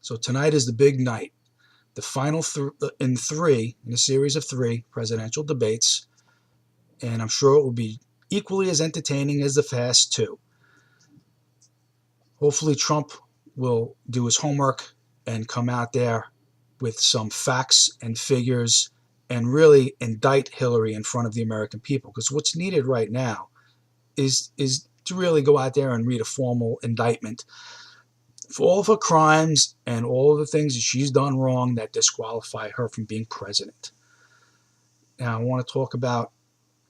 So tonight is the big night, the final in a series of three presidential debates, and I'm sure it will be equally as entertaining as the past two. Hopefully Trump will do his homework and come out there with some facts and figures and really indict Hillary in front of the American people. Because what's needed right now is to really go out there and read a formal indictment for all of her crimes and all of the things that she's done wrong that disqualify her from being president. Now, I want to talk about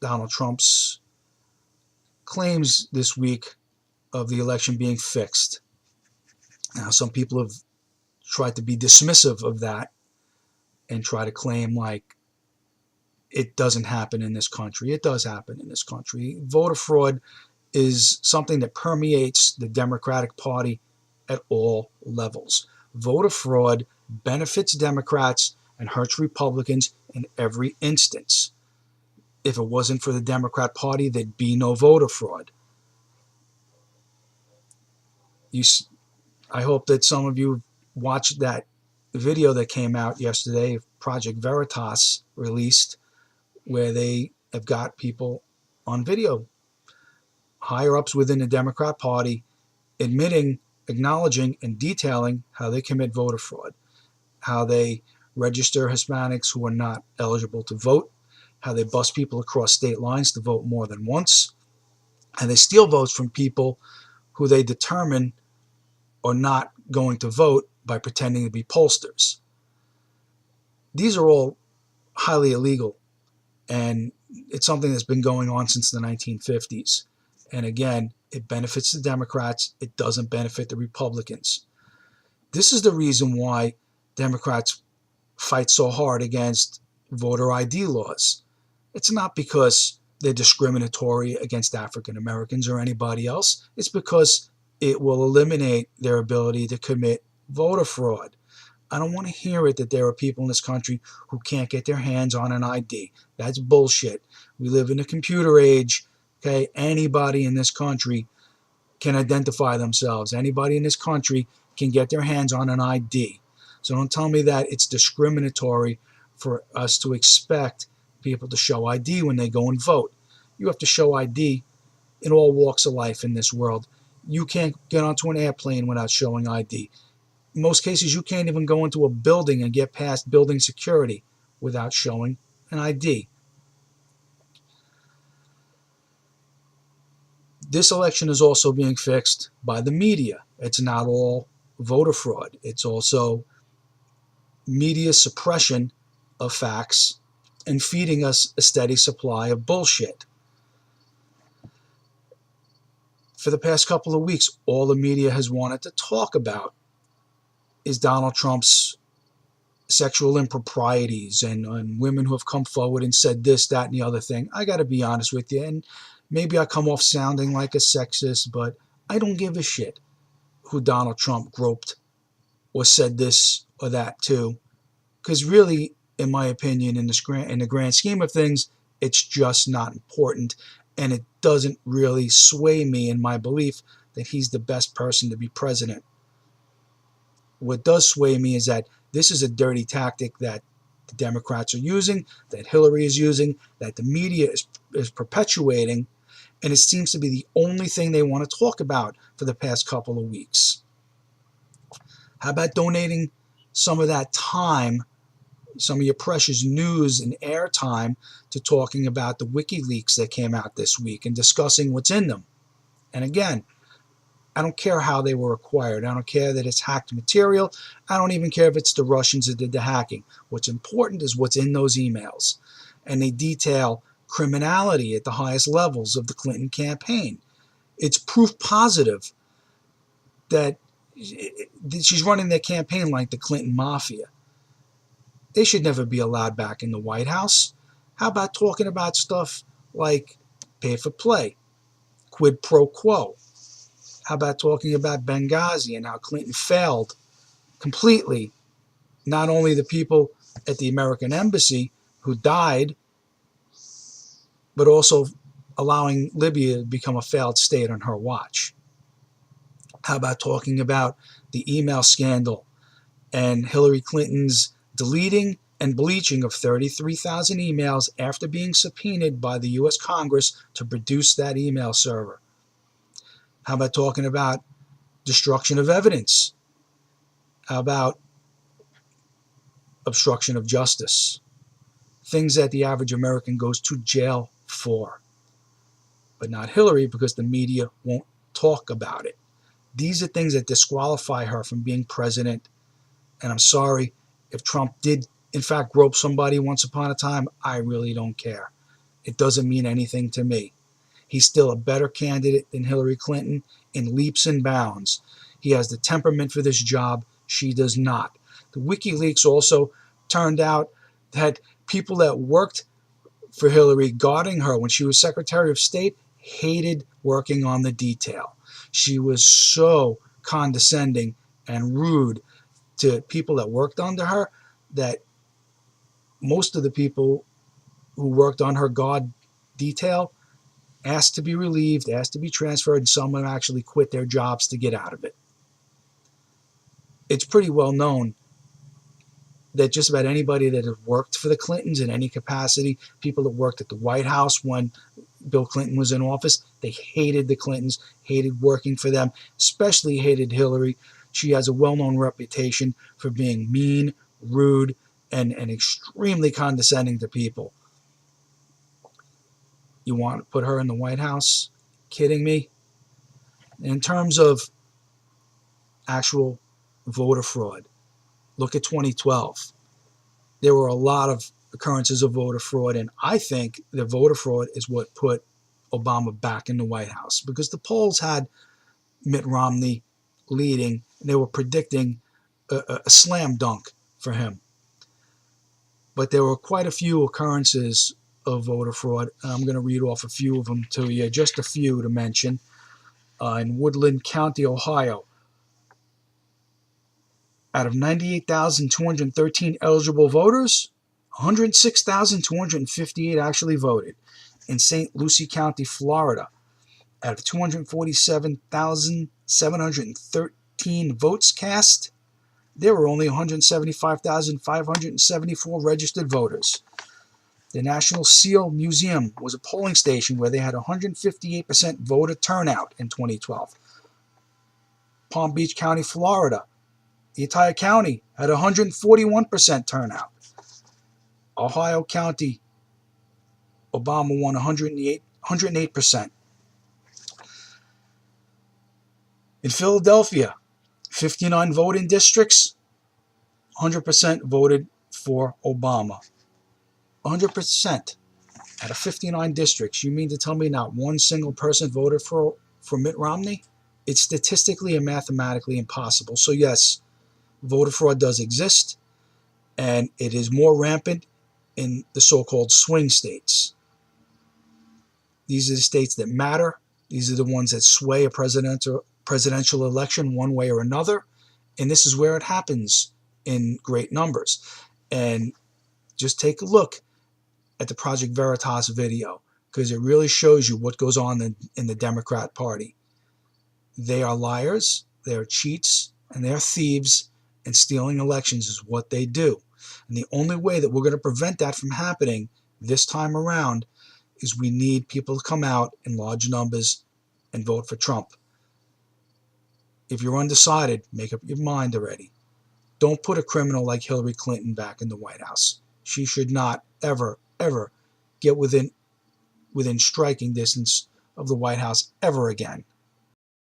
Donald Trump's claims this week of the election being fixed. Now, some people have tried to be dismissive of that and try to claim like it doesn't happen in this country. It does happen in this country. Voter fraud is something that permeates the Democratic Party at all levels. Voter fraud benefits Democrats and hurts Republicans in every instance. If it wasn't for the Democrat Party, there'd be no voter fraud. I hope that some of you watched that video that came out yesterday, Project Veritas released, where they have got people on video, higher ups within the Democrat Party, acknowledging and detailing how they commit voter fraud, how they register Hispanics who are not eligible to vote, how they bust people across state lines to vote more than once, and they steal votes from people who they determine are not going to vote by pretending to be pollsters. These are all highly illegal, and it's something that's been going on since the 1950s. And again, it benefits the Democrats. It doesn't benefit the Republicans. This is the reason why Democrats fight so hard against voter ID laws. It's not because they're discriminatory against African Americans or anybody else. It's because it will eliminate their ability to commit voter fraud. I don't want to hear it that there are people in this country who can't get their hands on an ID. That's bullshit. We live in a computer age. Okay, anybody in this country can identify themselves. Anybody in this country can get their hands on an ID. So don't tell me that it's discriminatory for us to expect people to show ID when they go and vote. You have to show ID in all walks of life in this world. You can't get onto an airplane without showing ID. In most cases, you can't even go into a building and get past building security without showing an ID. This election is also being fixed by the media. It's not all voter fraud. It's also media suppression of facts and feeding us a steady supply of bullshit. For the past couple of weeks, all the media has wanted to talk about is Donald Trump's sexual improprieties and women who have come forward and said this, that, and the other thing. I got to be honest with you, and maybe I come off sounding like a sexist, but I don't give a shit who Donald Trump groped or said this or that to, because really, in my opinion, in the grand scheme of things, it's just not important, and it doesn't really sway me in my belief that he's the best person to be president. What does sway me is that this is a dirty tactic that the Democrats are using, that Hillary is using, that the media is perpetuating, and it seems to be the only thing they want to talk about for the past couple of weeks. How about donating some of that time, some of your precious news and airtime, to talking about the WikiLeaks that came out this week and discussing what's in them? And again, I don't care how they were acquired. I don't care that it's hacked material. I don't even care if it's the Russians that did the hacking. What's important is what's in those emails. And they detail criminality at the highest levels of the Clinton campaign. It's proof positive that she's running their campaign like the Clinton Mafia. They should never be allowed back in the White House. How about talking about stuff like pay for play, quid pro quo? How about talking about Benghazi and how Clinton failed completely, not only the people at the American embassy who died, but also allowing Libya to become a failed state on her watch? How about talking about the email scandal and Hillary Clinton's deleting and bleaching of 33,000 emails after being subpoenaed by the U.S. Congress to produce that email server. How about talking about destruction of evidence? How about obstruction of justice? Things that the average American goes to jail for. But not Hillary, because the media won't talk about it. These are things that disqualify her from being president. And I'm sorry, if Trump did, in fact, grope somebody once upon a time, I really don't care. It doesn't mean anything to me. He's still a better candidate than Hillary Clinton in leaps and bounds. He has the temperament for this job. She does not. The WikiLeaks also turned out that people that worked for Hillary, guarding her when she was Secretary of State, hated working on the detail. She was so condescending and rude to people that worked under her that most of the people who worked on her guard detail asked to be relieved, asked to be transferred, and some of them actually quit their jobs to get out of it. It's pretty well known that just about anybody that has worked for the Clintons in any capacity, people that worked at the White House when Bill Clinton was in office, they hated the Clintons, hated working for them, especially hated Hillary. She has a well-known reputation for being mean, rude, and extremely condescending to people. You want to put her in the White House? Kidding me? In terms of actual voter fraud, look at 2012. There were a lot of occurrences of voter fraud, and I think that voter fraud is what put Obama back in the White House, because the polls had Mitt Romney leading, and they were predicting a slam dunk for him. But there were quite a few occurrences of voter fraud, and I'm going to read off a few of them to you, just a few to mention. In Woodland County, Ohio, out of 98,213 eligible voters, 106,258 actually voted. In St. Lucie County, Florida, out of 247,713 votes cast, there were only 175,574 registered voters. The National Seal Museum was a polling station where they had 158% voter turnout in 2012. Palm Beach County, Florida, the entire county had 141% turnout. Ohio County, Obama won 108%. In Philadelphia, 59 voting districts, 100% voted for Obama. 100% out of 59 districts. You mean to tell me not one single person voted for Mitt Romney? It's statistically and mathematically impossible. So yes, voter fraud does exist, and it is more rampant in the so-called swing states. These are the states that matter. These are the ones that sway a presidential election one way or another, and this is where it happens in great numbers. And just take a look at the Project Veritas video, because it really shows you what goes on in the Democrat Party. They are liars, they are cheats, and they are thieves, and stealing elections is what they do. And the only way that we're going to prevent that from happening this time around is we need people to come out in large numbers and vote for Trump. If you're undecided, make up your mind already. Don't put a criminal like Hillary Clinton back in the White House. She should not ever get within striking distance of the White House ever again.